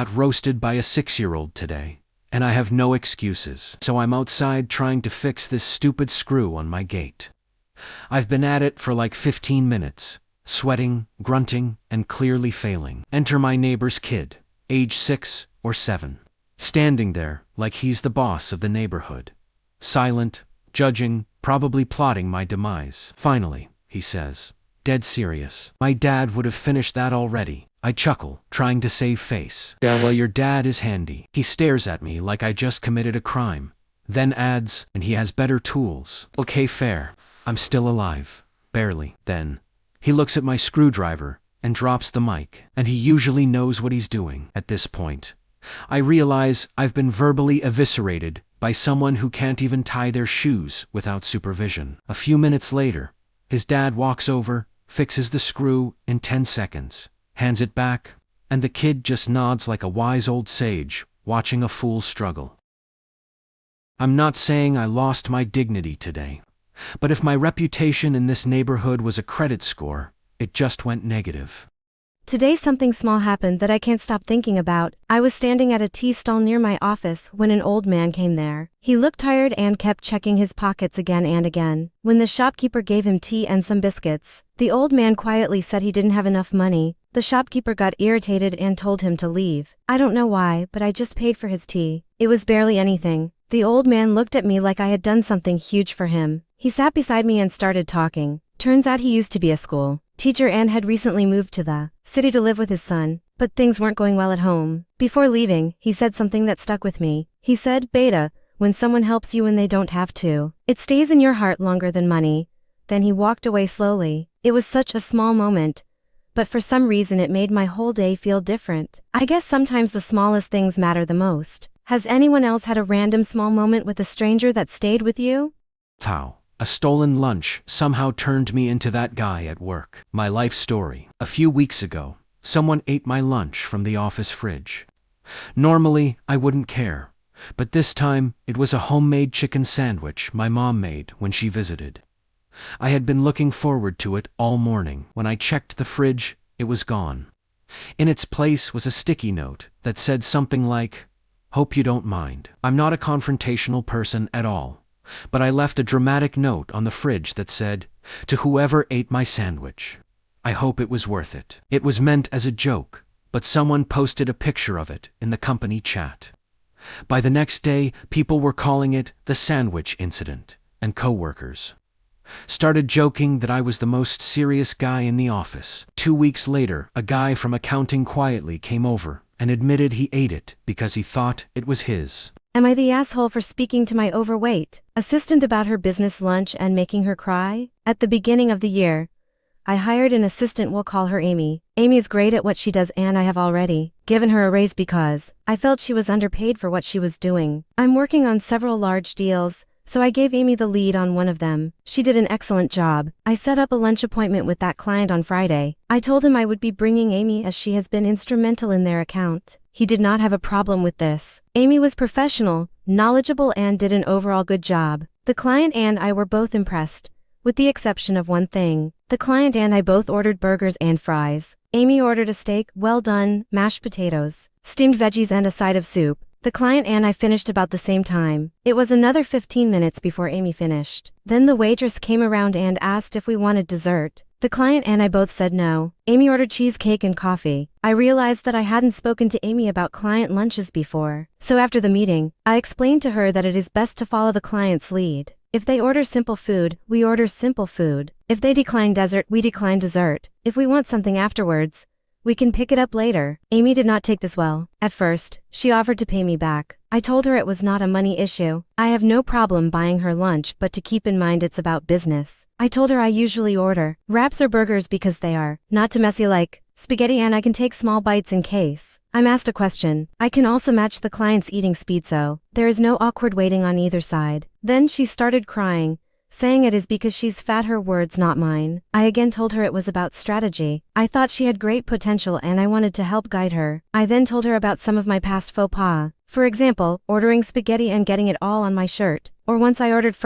got roasted by a 6-year-old today, and I have no excuses. So I'm outside trying to fix this stupid screw on my gate. I've been at it for like 15 minutes, sweating, grunting, and clearly failing. Enter my neighbor's kid, age 6 or 7, standing there like he's the boss of the neighborhood. Silent, judging, probably plotting my demise. Finally, he says, dead serious, "My dad would have finished that already." I chuckle, trying to save face. "Yeah, well, your dad is handy." He stares at me like I just committed a crime, then adds, "And he has better tools." Okay, fair. I'm still alive. Barely. Then, he looks at my screwdriver and drops the mic, and he usually knows what he's doing. At this point, I realize I've been verbally eviscerated by someone who can't even tie their shoes without supervision. A few minutes later, his dad walks over, fixes the screw in 10 seconds, hands it back, and the kid just nods like a wise old sage watching a fool struggle. I'm not saying I lost my dignity today, but if my reputation in this neighborhood was a credit score, it just went negative. Today something small happened that I can't stop thinking about. I was standing at a tea stall near my office when an old man came there. He looked tired and kept checking his pockets again and again. When the shopkeeper gave him tea and some biscuits, the old man quietly said he didn't have enough money. The shopkeeper got irritated and told him to leave. I don't know why, but I just paid for his tea. It was barely anything. The old man looked at me like I had done something huge for him. He sat beside me and started talking. Turns out he used to be a school teacher and had recently moved to the city to live with his son, but things weren't going well at home. Before leaving, he said something that stuck with me. He said, "Beta, when someone helps you when they don't have to, it stays in your heart longer than money." Then he walked away slowly. It was such a small moment, but for some reason it made my whole day feel different. I guess sometimes the smallest things matter the most. Has anyone else had a random small moment with a stranger that stayed with you? How? A stolen lunch somehow turned me into that guy at work. My life story. A few weeks ago, someone ate my lunch from the office fridge. Normally, I wouldn't care, but this time, it was a homemade chicken sandwich my mom made when she visited. I had been looking forward to it all morning. When I checked the fridge, it was gone. In its place was a sticky note that said something like, "Hope you don't mind." I'm not a confrontational person at all, but I left a dramatic note on the fridge that said, "To whoever ate my sandwich, I hope it was worth it." It was meant as a joke, but someone posted a picture of it in the company chat. By the next day, people were calling it the sandwich incident, and coworkers started joking that I was the most serious guy in the office. 2 weeks later, a guy from accounting quietly came over and admitted he ate it because he thought it was his. Am I the asshole for speaking to my overweight assistant about her business lunch and making her cry? At the beginning of the year, I hired an assistant, we'll call her Amy. Amy is great at what she does and I have already given her a raise because I felt she was underpaid for what she was doing. I'm working on several large deals, so I gave Amy the lead on one of them. She did an excellent job. I set up a lunch appointment with that client on Friday. I told him I would be bringing Amy as she has been instrumental in their account. He did not have a problem with this. Amy was professional, knowledgeable and did an overall good job. The client and I were both impressed, with the exception of one thing. The client and I both ordered burgers and fries. Amy ordered a steak, well done, mashed potatoes, steamed veggies and a side of soup. The client and I finished about the same time. It was another 15 minutes before Amy finished. Then the waitress came around and asked if we wanted dessert. The client and I both said no. Amy ordered cheesecake and coffee. I realized that I hadn't spoken to Amy about client lunches before. So after the meeting, I explained to her that it is best to follow the client's lead. If they order simple food, we order simple food. If they decline dessert, we decline dessert. If we want something afterwards, we can pick it up later. Amy did not take this well. At first, she offered to pay me back. I told her it was not a money issue. I have no problem buying her lunch, but to keep in mind it's about business. I told her I usually order wraps or burgers because they are not too messy like spaghetti and I can take small bites in case I'm asked a question. I can also match the client's eating speed so there is no awkward waiting on either side. Then she started crying, saying it is because she's fat, her words not mine. I again told her it was about strategy. I thought she had great potential and I wanted to help guide her. I then told her about some of my past faux pas. For example, ordering spaghetti and getting it all on my shirt, Or once I ordered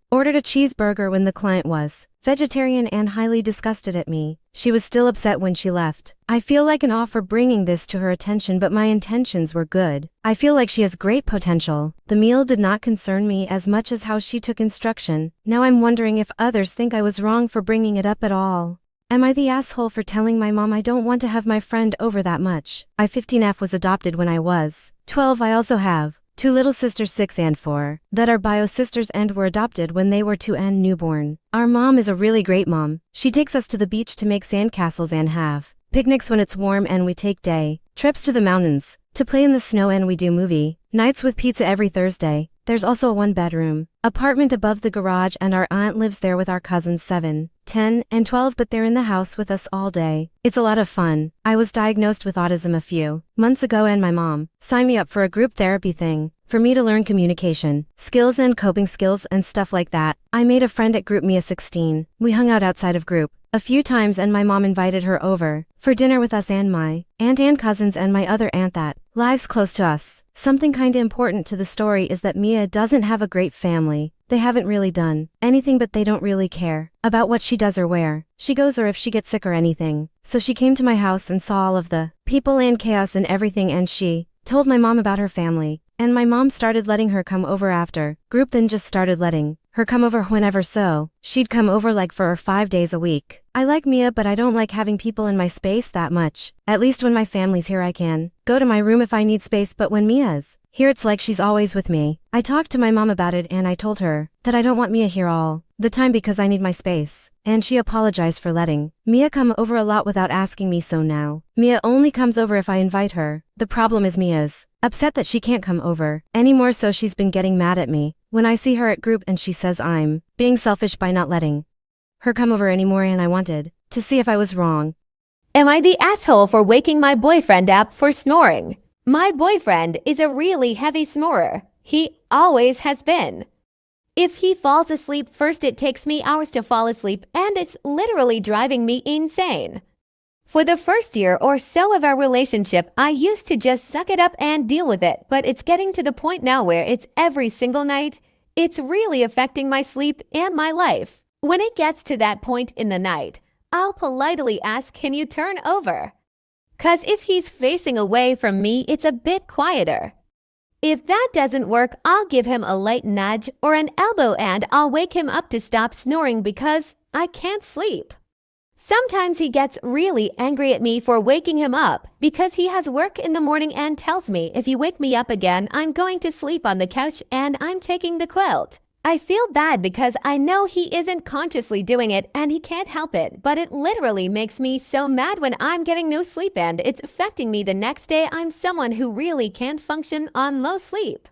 ordered a cheeseburger when the client was vegetarian and highly disgusted at me. She was still upset when she left. I feel like an offer bringing this to her attention, but my intentions were good. I feel like she has great potential. The meal did not concern me as much as how she took instruction. Now I'm wondering if others think I was wrong for bringing it up at all. Am I the asshole for telling my mom I don't want to have my friend over that much? I 15F was adopted when I was 12. I also have two little sisters, 6 and 4, that are bio sisters and were adopted when they were 2 and newborn. Our mom is a really great mom. She takes us to the beach to make sandcastles and have picnics when it's warm, and we take day trips to the mountains to play in the snow, and we do movie nights with pizza every Thursday. There's also a 1-bedroom apartment above the garage, and our aunt lives there with our cousins 7, 10, and 12, but they're in the house with us all day. It's a lot of fun. I was diagnosed with autism a few months ago, and my mom signed me up for a group therapy thing for me to learn communication skills and coping skills and stuff like that. I made a friend at group Mia 16. We hung out outside of group a few times, and my mom invited her over for dinner with us and my aunt and cousins and my other aunt that lives close to us. Something kinda important to the story is that Mia doesn't have a great family. They haven't really done anything, but they don't really care about what she does or where she goes or if she gets sick or anything. So she came to my house and saw all of the people and chaos and everything, and she told my mom about her family. And my mom started letting her come over after group, then just started letting her come over whenever, so she'd come over like 4 or 5 days a week. I like Mia, but I don't like having people in my space that much. At least when my family's here I can go to my room if I need space, but when Mia's here it's like she's always with me. I talked to my mom about it and I told her that I don't want Mia here all the time because I need my space. And she apologized for letting Mia come over a lot without asking me, so now Mia only comes over if I invite her. The problem is Mia's upset that she can't come over anymore, so she's been getting mad at me when I see her at group, and she says I'm being selfish by not letting her come over anymore, and I wanted to see if I was wrong. Am I the asshole for waking my boyfriend up for snoring? My boyfriend is a really heavy snorer. He always has been. If he falls asleep first, it takes me hours to fall asleep, and it's literally driving me insane. For the first year or so of our relationship, I used to just suck it up and deal with it, but it's getting to the point now where it's every single night. It's really affecting my sleep and my life. When it gets to that point in the night, I'll politely ask, "Can you turn over?" 'Cause if he's facing away from me, it's a bit quieter. If that doesn't work, I'll give him a light nudge or an elbow, and I'll wake him up to stop snoring because I can't sleep. Sometimes he gets really angry at me for waking him up because he has work in the morning and tells me, "If you wake me up again, I'm going to sleep on the couch and I'm taking the quilt." I feel bad because I know he isn't consciously doing it and he can't help it, but it literally makes me so mad when I'm getting no sleep and it's affecting me the next day. I'm someone who really can't function on low sleep.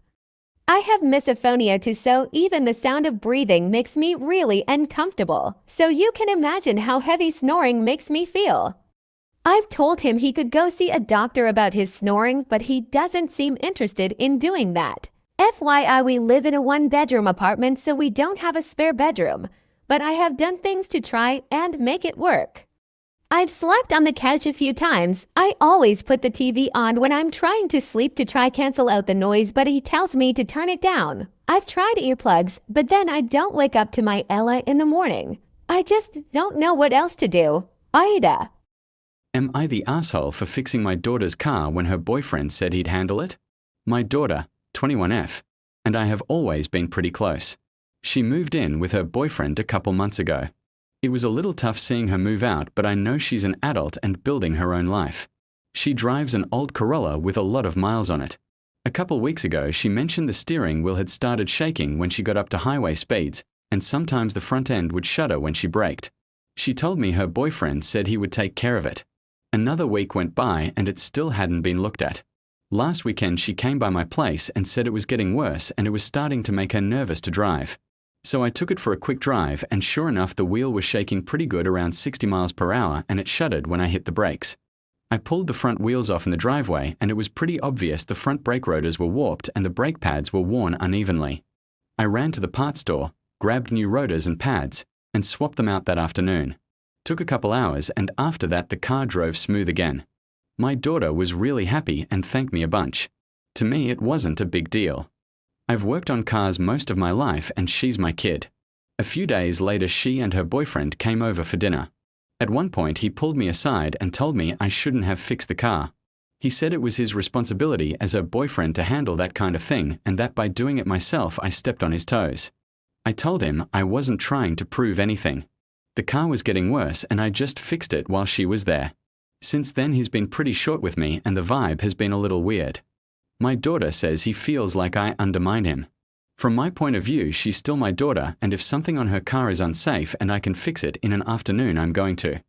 I have misophonia too, so even the sound of breathing makes me really uncomfortable. So you can imagine how heavy snoring makes me feel. I've told him he could go see a doctor about his snoring, but he doesn't seem interested in doing that. FYI, we live in a 1-bedroom apartment, so we don't have a spare bedroom, but I have done things to try and make it work. I've slept on the couch a few times. I always put the TV on when I'm trying to sleep to try cancel out the noise, but he tells me to turn it down. I've tried earplugs, but then I don't wake up to my Ella in the morning. I just don't know what else to do. Ida. Am I the asshole for fixing my daughter's car when her boyfriend said he'd handle it? My daughter, 21F, and I have always been pretty close. She moved in with her boyfriend a couple months ago. It was a little tough seeing her move out, but I know she's an adult and building her own life. She drives an old Corolla with a lot of miles on it. A couple weeks ago, she mentioned the steering wheel had started shaking when she got up to highway speeds, and sometimes the front end would shudder when she braked. She told me her boyfriend said he would take care of it. Another week went by and it still hadn't been looked at. Last weekend, she came by my place and said it was getting worse and it was starting to make her nervous to drive. So I took it for a quick drive, and sure enough, the wheel was shaking pretty good around 60 miles per hour, and it shuddered when I hit the brakes. I pulled the front wheels off in the driveway, and it was pretty obvious the front brake rotors were warped and the brake pads were worn unevenly. I ran to the parts store, grabbed new rotors and pads, and swapped them out that afternoon. Took a couple hours, and after that the car drove smooth again. My daughter was really happy and thanked me a bunch. To me, it wasn't a big deal. I've worked on cars most of my life and she's my kid. A few days later, she and her boyfriend came over for dinner. At one point, he pulled me aside and told me I shouldn't have fixed the car. He said it was his responsibility as her boyfriend to handle that kind of thing and that by doing it myself, I stepped on his toes. I told him I wasn't trying to prove anything. The car was getting worse and I just fixed it while she was there. Since then, he's been pretty short with me and the vibe has been a little weird. My daughter says he feels like I undermine him. From my point of view, she's still my daughter, and if something on her car is unsafe and I can fix it in an afternoon, I'm going to.